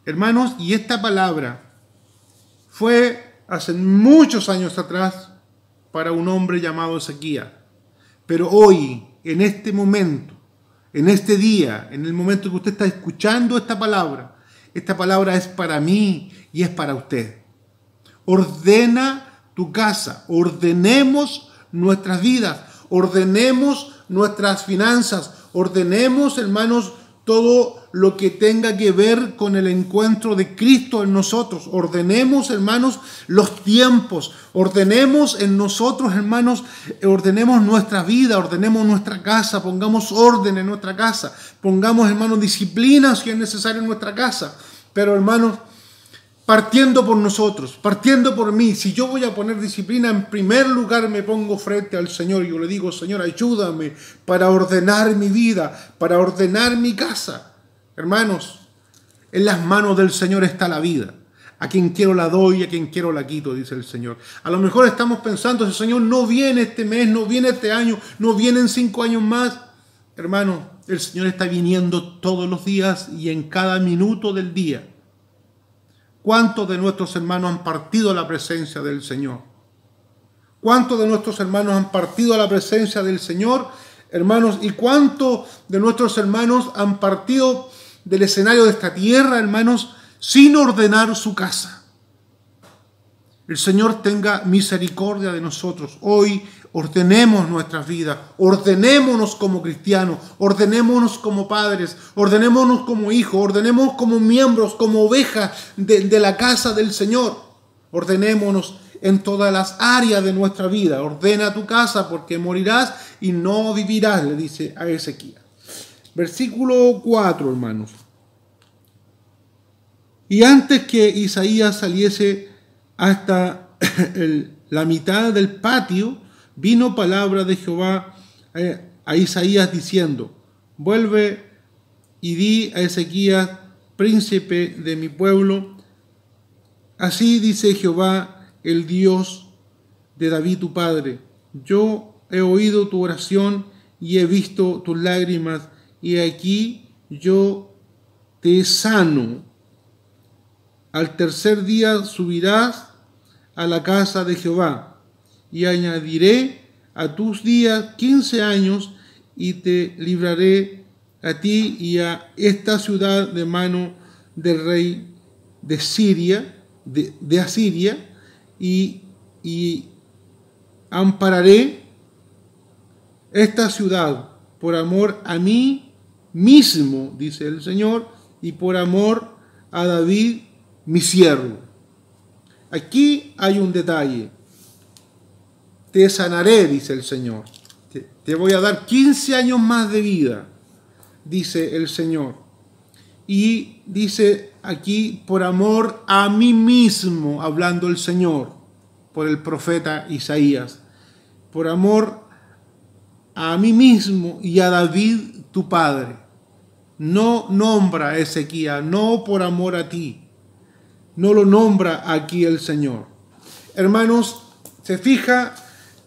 Hermanos, y esta palabra fue hace muchos años atrás para un hombre llamado Ezequías. Pero hoy, en este momento, en este día, en el momento que usted está escuchando esta palabra es para mí y es para usted. Ordena tu casa, ordenemos nuestras vidas, ordenemos nuestras finanzas, ordenemos, hermanos, todo lo que tenga que ver con el encuentro de Cristo en nosotros. Ordenemos, hermanos, los tiempos. Ordenemos en nosotros, hermanos, ordenemos nuestra vida, ordenemos nuestra casa, pongamos orden en nuestra casa. Pongamos, hermanos, disciplina si es necesario en nuestra casa. Pero, hermanos, partiendo por nosotros, partiendo por mí, si yo voy a poner disciplina, en primer lugar me pongo frente al Señor y yo le digo, Señor, ayúdame para ordenar mi vida, para ordenar mi casa. Hermanos, en las manos del Señor está la vida. A quien quiero la doy, a quien quiero la quito, dice el Señor. A lo mejor estamos pensando, el Señor no viene este mes, no viene este año, no viene en 5 años más. Hermanos, el Señor está viniendo todos los días y en cada minuto del día. ¿Cuántos de nuestros hermanos han partido a la presencia del Señor? ¿Cuántos de nuestros hermanos han partido a la presencia del Señor, hermanos? ¿Y cuántos de nuestros hermanos han partido del escenario de esta tierra, hermanos, sin ordenar su casa? El Señor tenga misericordia de nosotros. Hoy ordenemos nuestras vidas, ordenémonos como cristianos, ordenémonos como padres, ordenémonos como hijos, ordenémonos como miembros, como ovejas de la casa del Señor. Ordenémonos en todas las áreas de nuestra vida. Ordena tu casa porque morirás y no vivirás, le dice a Ezequías. Versículo 4, hermanos. Y antes que Isaías saliese hasta la mitad del patio, vino palabra de Jehová a Isaías diciendo, vuelve y di a Ezequías, príncipe de mi pueblo, así dice Jehová, el Dios de David tu padre, yo he oído tu oración y he visto tus lágrimas, y aquí yo te sano. Al tercer día subirás a la casa de Jehová, y añadiré a tus días 15 años, y te libraré a ti y a esta ciudad de mano del rey de Siria, de Asiria, y ampararé esta ciudad por amor a mí mismo, dice el Señor, y por amor a David, mi siervo. Aquí hay un detalle. Te sanaré, dice el Señor. Te voy a dar 15 años más de vida, dice el Señor. Y dice aquí, por amor a mí mismo, hablando el Señor, por el profeta Isaías, por amor a mí mismo y a David tu padre. No nombra a Ezequías, no por amor a ti. No lo nombra aquí el Señor. Hermanos, se fija,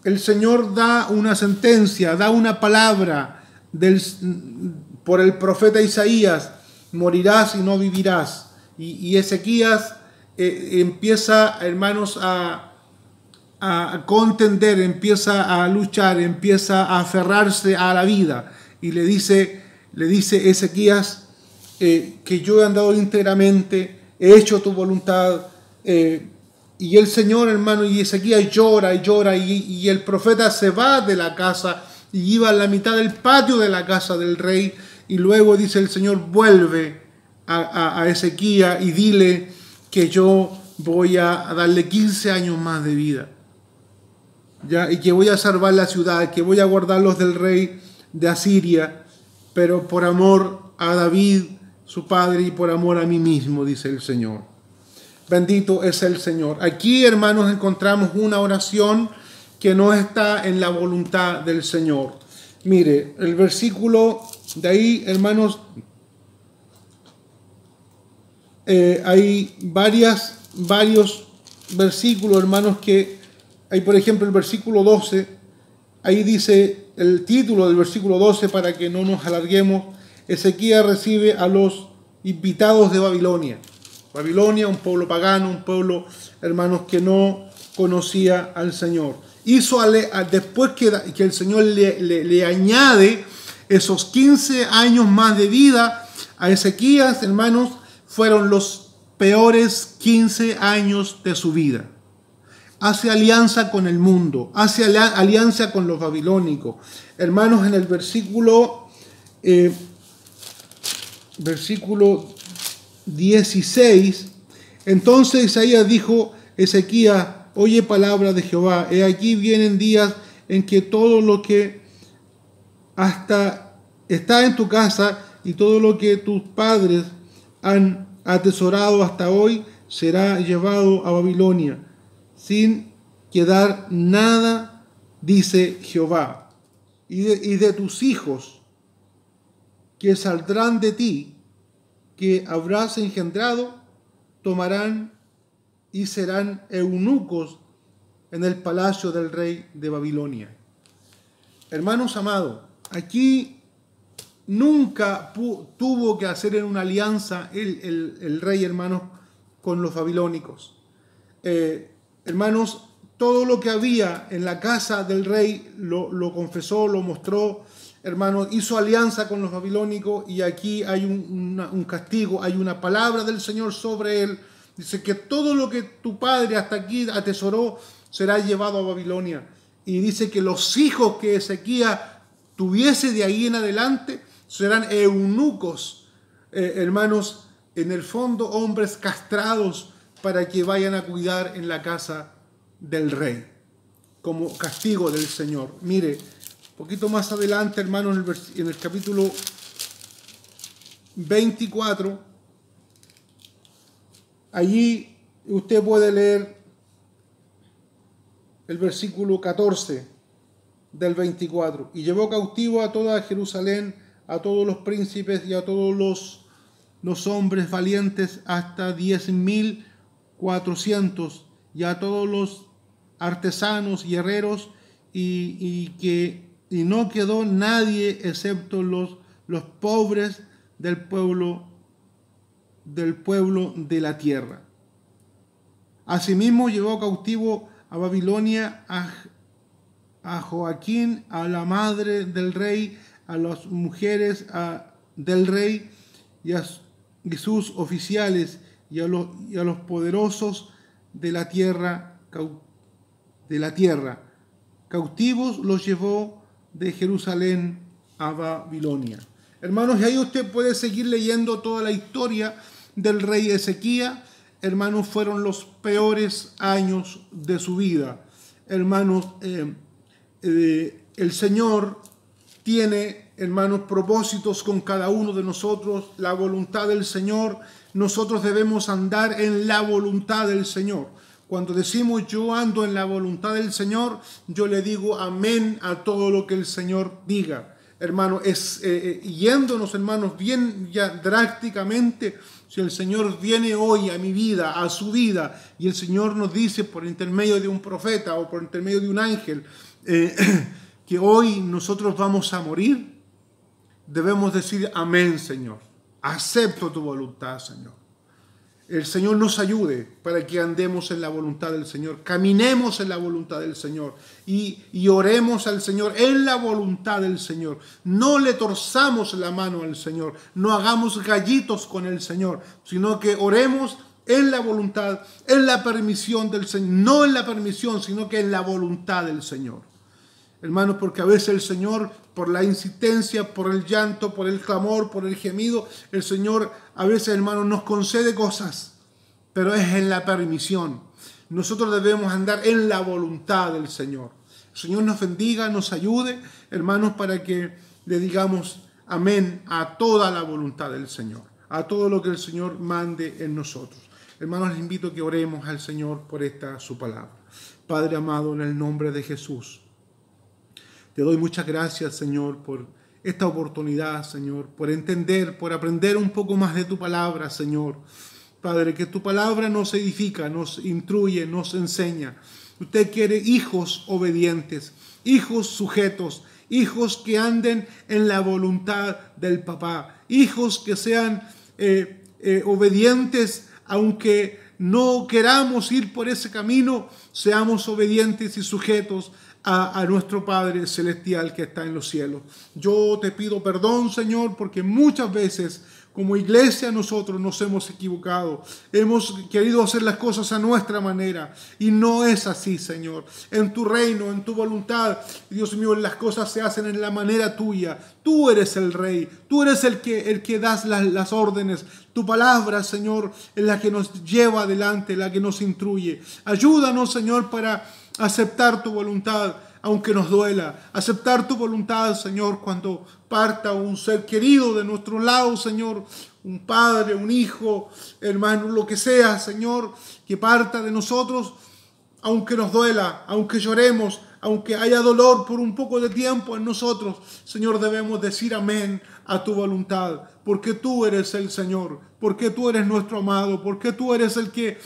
el Señor da una sentencia, da una palabra por el profeta Isaías, morirás y no vivirás. Y Ezequías empieza, hermanos, a contender, empieza a luchar, empieza a aferrarse a la vida. Y le dice Ezequías que yo he andado íntegramente, he hecho tu voluntad. Y el Señor, hermano, y Ezequías llora y llora, y el profeta se va de la casa y iba a la mitad del patio de la casa del rey. Y luego dice el Señor, vuelve a Ezequías y dile que yo voy a darle 15 años más de vida. ¿Ya? Y que voy a salvar la ciudad, que voy a guardarlos del rey de Asiria, pero por amor a David, su padre, y por amor a mí mismo, dice el Señor. Bendito es el Señor. Aquí, hermanos, encontramos una oración que no está en la voluntad del Señor. Mire, el versículo de ahí, hermanos, hay varios versículos, hermanos, que hay, por ejemplo, el versículo 12, ahí dice el título del versículo 12, para que no nos alarguemos, Ezequías recibe a los invitados de Babilonia. Babilonia, un pueblo pagano, un pueblo, hermanos, que no conocía al Señor. Después que el Señor le añade esos 15 años más de vida a Ezequías, hermanos, fueron los peores 15 años de su vida. Hace alianza con el mundo, hace alianza con los babilónicos. Hermanos, en el versículo 16, entonces Isaías dijo, Ezequías, oye palabra de Jehová, he aquí vienen días en que todo lo que hasta está en tu casa y todo lo que tus padres han atesorado hasta hoy será llevado a Babilonia, sin quedar nada, dice Jehová. Y de tus hijos que saldrán de ti, que habrás engendrado, tomarán y serán eunucos en el palacio del rey de Babilonia. Hermanos amados, aquí nunca tuvo que hacer una alianza el rey, hermanos, con los babilónicos. Hermanos, todo lo que había en la casa del rey lo confesó, lo mostró, hermanos, hizo alianza con los babilónicos, y aquí hay un castigo, hay una palabra del Señor sobre él. Dice que todo lo que tu padre hasta aquí atesoró será llevado a Babilonia. Y dice que los hijos que Ezequías tuviese de ahí en adelante serán eunucos, hermanos, en el fondo hombres castrados para que vayan a cuidar en la casa del rey, como castigo del Señor. Mire, un poquito más adelante, hermanos, en el capítulo 24, allí usted puede leer el versículo 14 del 24. Y llevó cautivo a toda Jerusalén a todos los príncipes y a todos los hombres valientes hasta 10.400 y a todos los artesanos y herreros y no quedó nadie excepto los pobres del pueblo de la tierra. Asimismo llevó cautivo a Babilonia a Joaquín, a la madre del rey, a las mujeres del rey y sus oficiales y a los poderosos de la tierra. Cautivos los llevó de Jerusalén a Babilonia. Hermanos, y ahí usted puede seguir leyendo toda la historia del rey Ezequías. Hermanos, fueron los peores años de su vida. Hermanos, el Señor tiene, hermanos, propósitos con cada uno de nosotros, la voluntad del Señor. Nosotros debemos andar en la voluntad del Señor. Cuando decimos yo ando en la voluntad del Señor, yo le digo amén a todo lo que el Señor diga. Hermanos, yéndonos, hermanos, bien ya drásticamente, si el Señor viene hoy a mi vida, a su vida, y el Señor nos dice por intermedio de un profeta o por intermedio de un ángel que hoy nosotros vamos a morir, debemos decir amén, Señor. Acepto tu voluntad, Señor. El Señor nos ayude para que andemos en la voluntad del Señor, caminemos en la voluntad del Señor y oremos al Señor en la voluntad del Señor. No le torzamos la mano al Señor, no hagamos gallitos con el Señor, sino que oremos en la voluntad, en la permisión del Señor, no en la permisión, sino que en la voluntad del Señor. Hermanos, porque a veces el Señor, por la insistencia, por el llanto, por el clamor, por el gemido, el Señor a veces, hermanos, nos concede cosas, pero es en la permisión. Nosotros debemos andar en la voluntad del Señor. El Señor nos bendiga, nos ayude, hermanos, para que le digamos amén a toda la voluntad del Señor, a todo lo que el Señor mande en nosotros. Hermanos, les invito a que oremos al Señor por esta su palabra. Padre amado, en el nombre de Jesús, te doy muchas gracias, Señor, por esta oportunidad, Señor, por entender, por aprender un poco más de tu palabra, Señor. Padre, que tu palabra nos edifica, nos instruye, nos enseña. Usted quiere hijos obedientes, hijos sujetos, hijos que anden en la voluntad del papá, hijos que sean obedientes, aunque no queramos ir por ese camino, seamos obedientes y sujetos a nuestro Padre Celestial que está en los cielos. Yo te pido perdón, Señor, porque muchas veces como iglesia nosotros nos hemos equivocado. Hemos querido hacer las cosas a nuestra manera y no es así, Señor. En tu reino, en tu voluntad, Dios mío, las cosas se hacen en la manera tuya. Tú eres el Rey, tú eres el que das las órdenes. Tu palabra, Señor, es la que nos lleva adelante, la que nos instruye. Ayúdanos, Señor, para aceptar tu voluntad, aunque nos duela. Aceptar tu voluntad, Señor, cuando parta un ser querido de nuestro lado, Señor, un padre, un hijo, hermano, lo que sea, Señor, que parta de nosotros, aunque nos duela, aunque lloremos, aunque haya dolor por un poco de tiempo en nosotros, Señor, debemos decir amén a tu voluntad, porque tú eres el Señor, porque tú eres nuestro amado, porque tú eres el que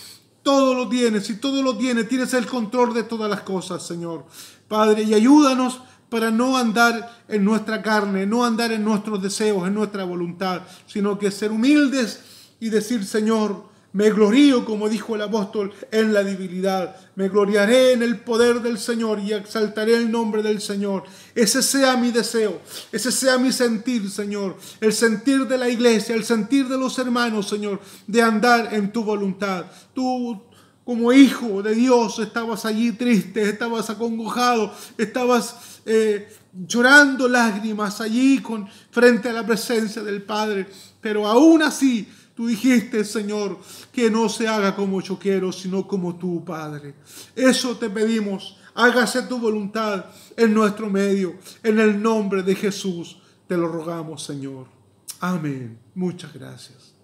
todo lo tienes, y todo lo tienes, tienes el control de todas las cosas, Señor. Padre, y ayúdanos para no andar en nuestra carne, no andar en nuestros deseos, en nuestra voluntad, sino que ser humildes y decir, Señor, me glorío, como dijo el apóstol, en la debilidad. Me gloriaré en el poder del Señor y exaltaré el nombre del Señor. Ese sea mi deseo, ese sea mi sentir, Señor. El sentir de la iglesia, el sentir de los hermanos, Señor, de andar en tu voluntad. Tú, como hijo de Dios, estabas allí triste, estabas acongojado, estabas llorando lágrimas allí frente a la presencia del Padre. Pero aún así, tú dijiste, Señor, que no se haga como yo quiero, sino como tú, Padre. Eso te pedimos. Hágase tu voluntad en nuestro medio. En el nombre de Jesús te lo rogamos, Señor. Amén. Muchas gracias.